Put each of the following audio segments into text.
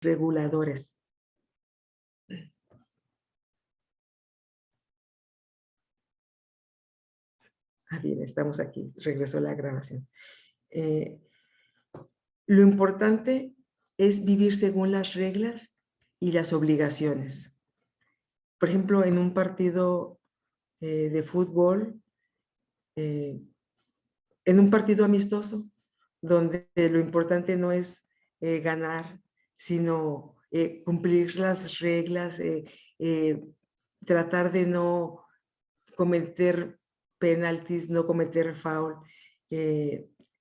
reguladores. Bien, estamos aquí. Regresó la grabación. Lo importante es vivir según las reglas y las obligaciones. Por ejemplo, en un partido de fútbol, en un partido amistoso, donde lo importante no es ganar, sino cumplir las reglas, tratar de no cometer penaltis, no cometer foul,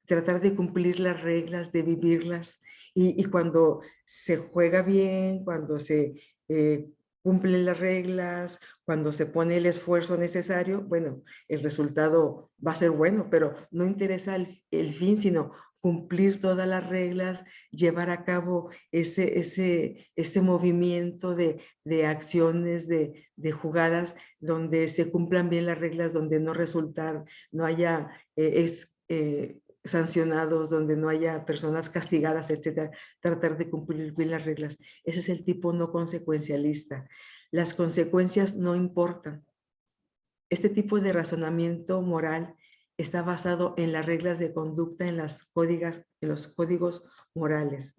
tratar de cumplir las reglas, de vivirlas. Y cuando se juega bien, cuando se cumplen las reglas, cuando se pone el esfuerzo necesario, bueno, el resultado va a ser bueno, pero no interesa el fin, sino cumplir todas las reglas, llevar a cabo ese movimiento de acciones, de jugadas, donde se cumplan bien las reglas, donde no no haya sancionados, donde no haya personas castigadas, etcétera, tratar de cumplir bien las reglas. Ese es el tipo no consecuencialista. Las consecuencias no importan. Este tipo de razonamiento moral está basado en las reglas de conducta, en los códigos morales.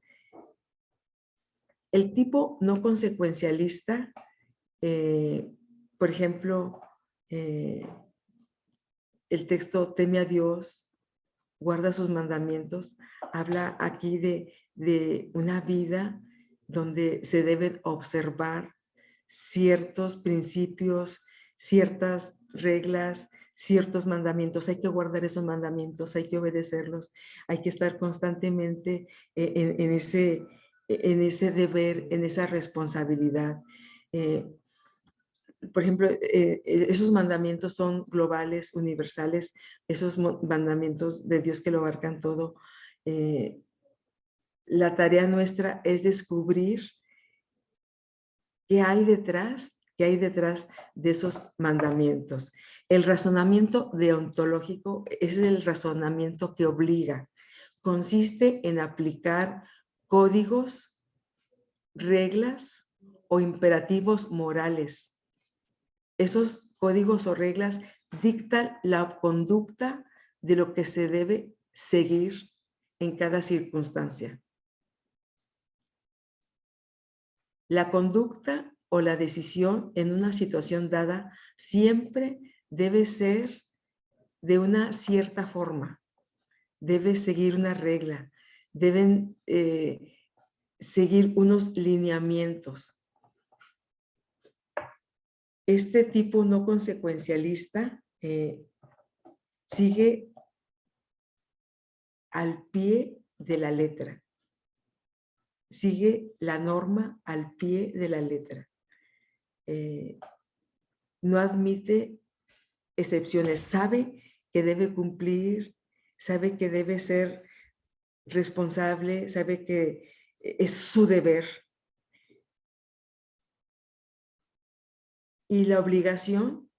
El tipo no consecuencialista, por ejemplo, el texto teme a Dios, guarda sus mandamientos, habla aquí de una vida donde se deben observar ciertos principios, ciertas reglas, ciertos mandamientos. Hay que guardar esos mandamientos, hay que obedecerlos, hay que estar constantemente en ese deber, en esa responsabilidad. Por ejemplo, esos mandamientos son globales, universales, esos mandamientos de Dios que lo abarcan todo. La tarea nuestra es descubrir qué hay detrás de esos mandamientos. El razonamiento deontológico es el razonamiento que obliga. Consiste en aplicar códigos, reglas o imperativos morales. Esos códigos o reglas dictan la conducta de lo que se debe seguir en cada circunstancia. La conducta o la decisión en una situación dada siempre debe ser de una cierta forma, debe seguir una regla, deben seguir unos lineamientos. Este tipo no consecuencialista sigue al pie de la letra. Sigue la norma al pie de la letra. No admite excepciones. Sabe que debe cumplir, sabe que debe ser responsable, sabe que es su deber. Y la obligación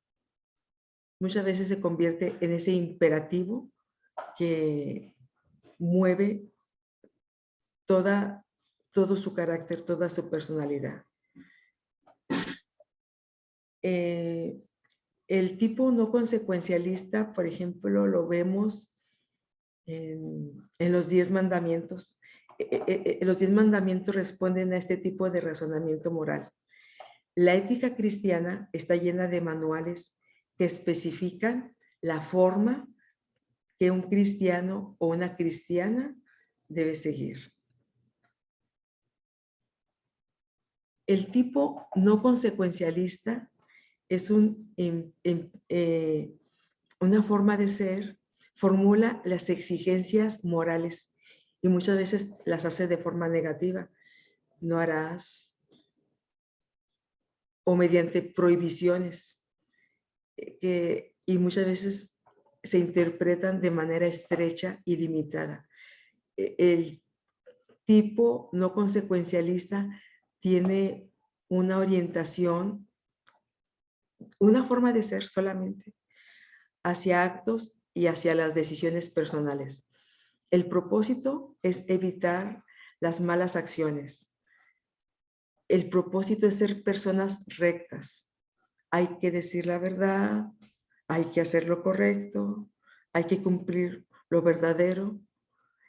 muchas veces se convierte en ese imperativo que mueve todo su carácter, toda su personalidad. El tipo no consecuencialista, por ejemplo, lo vemos en los 10 mandamientos. Los 10 mandamientos responden a este tipo de razonamiento moral. La ética cristiana está llena de manuales que especifican la forma que un cristiano o una cristiana debe seguir. El tipo no consecuencialista es una forma de ser, formula las exigencias morales y muchas veces las hace de forma negativa. No harás, o mediante prohibiciones, y muchas veces se interpretan de manera estrecha y limitada. El tipo no consecuencialista tiene una orientación, una forma de ser solamente, hacia actos y hacia las decisiones personales. El propósito es evitar las malas acciones, el propósito es ser personas rectas. Hay que decir la verdad, hay que hacer lo correcto, hay que cumplir lo verdadero.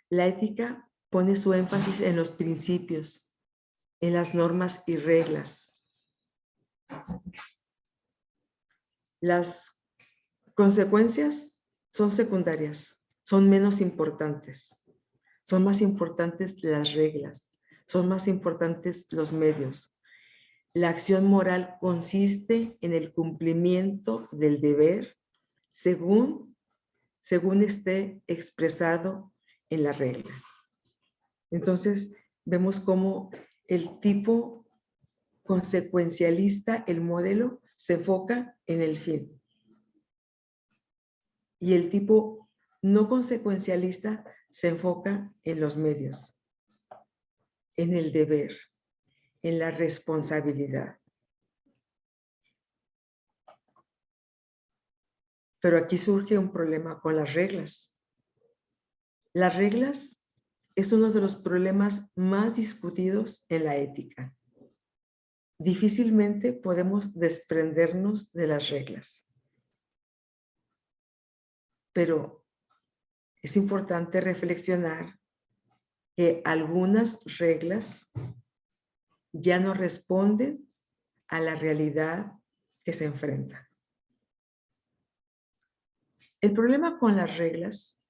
La ética pone su énfasis en los principios, en las normas y reglas. Las consecuencias son secundarias, son menos importantes. Son más importantes las reglas, son más importantes los medios. La acción moral consiste en el cumplimiento del deber según esté expresado en la regla. Entonces, vemos cómo el tipo consecuencialista, el modelo, se enfoca en el fin. Y el tipo no consecuencialista se enfoca en los medios, en el deber, en la responsabilidad. Pero aquí surge un problema con las reglas. Las reglas es uno de los problemas más discutidos en la ética. Difícilmente podemos desprendernos de las reglas. Pero es importante reflexionar que algunas reglas ya no responden a la realidad que se enfrenta. El problema con las reglas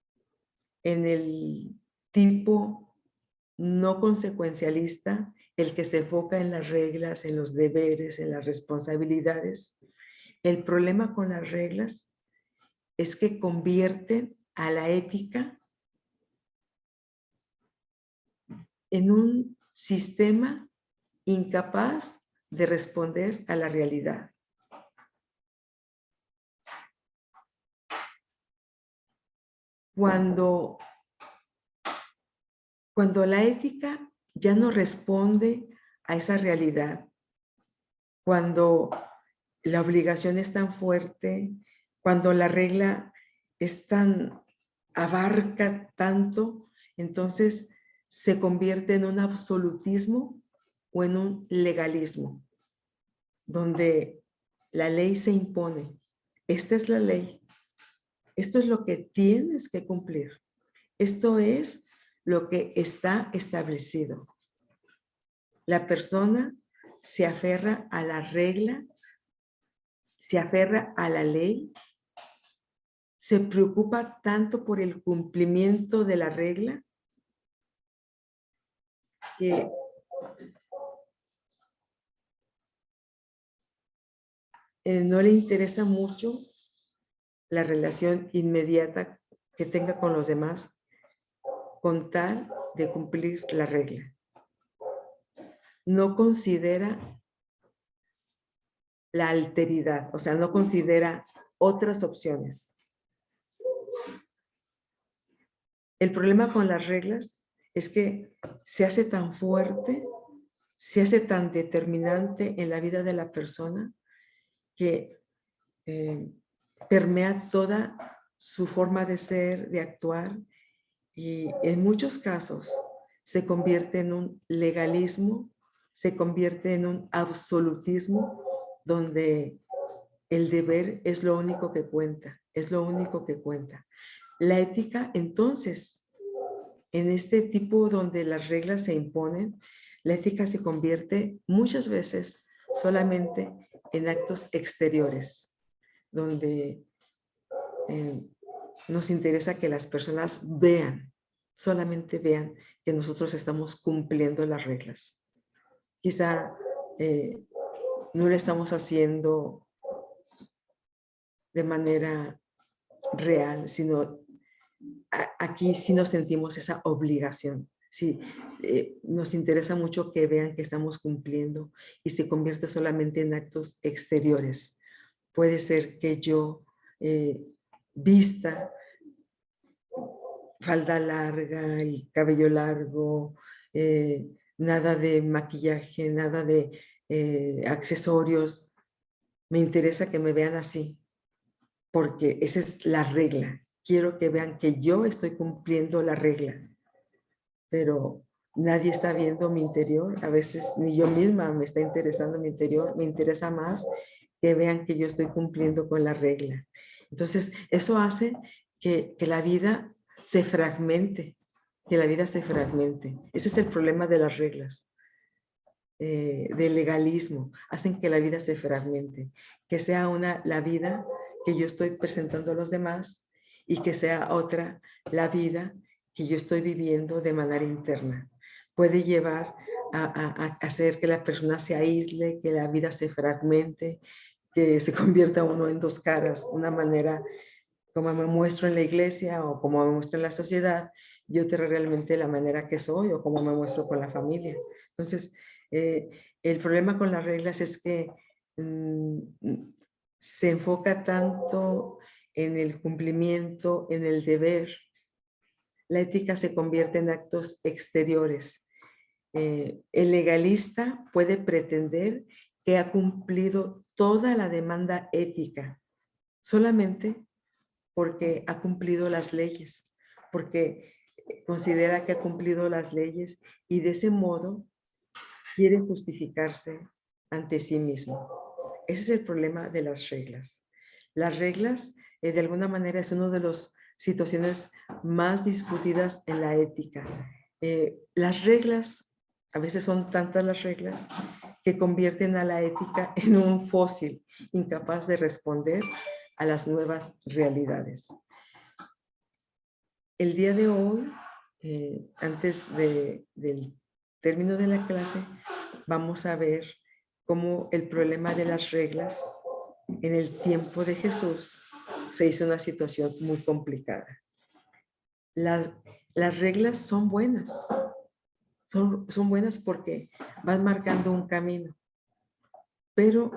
en el tipo no consecuencialista, el que se enfoca en las reglas, en los deberes, en las responsabilidades, el problema con las reglas es que convierten a la ética en un sistema incapaz de responder a la realidad. Cuando la ética ya no responde a esa realidad, cuando la obligación es tan fuerte, cuando la regla abarca tanto, entonces se convierte en un absolutismo o en un legalismo, donde la ley se impone. Esta es la ley. Esto es lo que tienes que cumplir. Esto es lo que está establecido. La persona se aferra a la regla, se aferra a la ley, se preocupa tanto por el cumplimiento de la regla que no le interesa mucho la relación inmediata que tenga con los demás con tal de cumplir la regla. No considera la alteridad, o sea, no considera otras opciones. El problema con las reglas es que se hace tan fuerte, se hace tan determinante en la vida de la persona que permea toda su forma de ser, de actuar, y en muchos casos se convierte en un legalismo, se convierte en un absolutismo donde el deber es lo único que cuenta, es lo único que cuenta. La ética, entonces, en este tipo donde las reglas se imponen, la ética se convierte muchas veces solamente en actos exteriores, donde nos interesa que las personas vean, solamente vean que nosotros estamos cumpliendo las reglas. Quizá no lo estamos haciendo de manera real, sino aquí sí nos sentimos esa obligación. Sí, nos interesa mucho que vean que estamos cumpliendo y se convierte solamente en actos exteriores. Puede ser que yo vista falda larga, el cabello largo, nada de maquillaje, nada de accesorios. Me interesa que me vean así, porque esa es la regla. Quiero que vean que yo estoy cumpliendo la regla, pero nadie está viendo mi interior, a veces ni yo misma me está interesando mi interior, me interesa más que vean que yo estoy cumpliendo con la regla. Entonces, eso hace que la vida se fragmente, que la vida se fragmente. Ese es el problema de las reglas, del legalismo. Hacen que la vida se fragmente, que sea la vida que yo estoy presentando a los demás y que sea otra la vida que yo estoy viviendo de manera interna. Puede llevar a hacer que la persona se aísle, que la vida se fragmente, que se convierta uno en dos caras, una manera como me muestro en la iglesia o como me muestro en la sociedad, y otra realmente la manera que soy o como me muestro con la familia. Entonces, eh, el problema con las reglas es que mm, se enfoca tanto en el cumplimiento, en el deber. La ética se convierte en actos exteriores. El legalista puede pretender que ha cumplido toda la demanda ética solamente porque ha cumplido las leyes, porque considera que ha cumplido las leyes y de ese modo quiere justificarse ante sí mismo. Ese es el problema de las reglas. Las reglas, de alguna manera, es una de las situaciones más discutidas en la ética. Las reglas, a veces son tantas las reglas, que convierten a la ética en un fósil, incapaz de responder a las nuevas realidades. El día de hoy, antes del término de la clase, vamos a ver cómo el problema de las reglas en el tiempo de Jesús se hizo una situación muy complicada. Las reglas son buenas. Son buenas porque van marcando un camino. Pero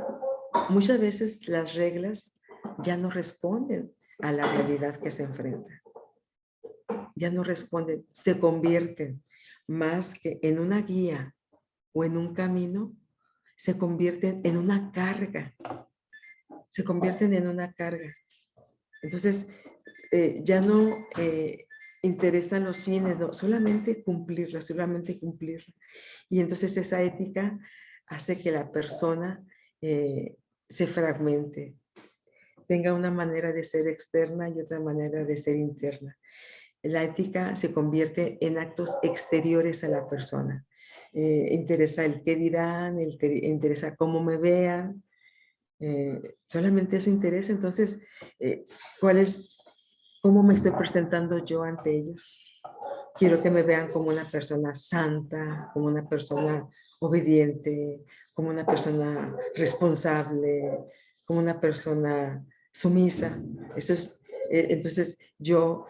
muchas veces las reglas ya no responden a la realidad que se enfrenta. Ya no responden, se convierten más que en una guía o en un camino, se convierten en una carga. Se convierten en una carga. Entonces, ya no interesan los fines, no, solamente cumplirla, solamente cumplirla. Y entonces esa ética hace que la persona se fragmente, tenga una manera de ser externa y otra manera de ser interna. La ética se convierte en actos exteriores a la persona. Interesa el qué dirán, interesa cómo me vean, solamente eso interesa. Entonces, ¿cómo me estoy presentando yo ante ellos? Quiero que me vean como una persona santa, como una persona obediente, como una persona responsable, como una persona sumisa. Eso es, entonces, yo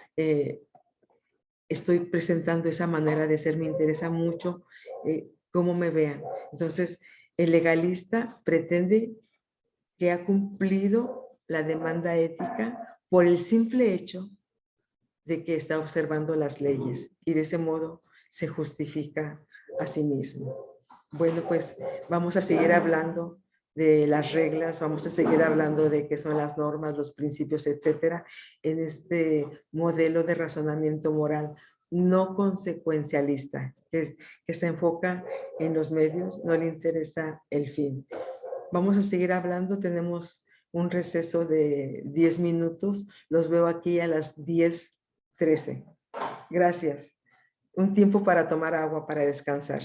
estoy presentando esa manera de ser, me interesa mucho cómo me vean. Entonces, el legalista pretende que ha cumplido la demanda ética por el simple hecho de que está observando las leyes y de ese modo se justifica a sí mismo. Bueno, pues vamos a seguir hablando de las reglas, vamos a seguir hablando de qué son las normas, los principios, etcétera, en este modelo de razonamiento moral no consecuencialista, que se enfoca en los medios, no le interesa el fin. Vamos a seguir hablando, tenemos un receso de 10 minutos, los veo aquí a las 10:13. Gracias. Un tiempo para tomar agua, para descansar.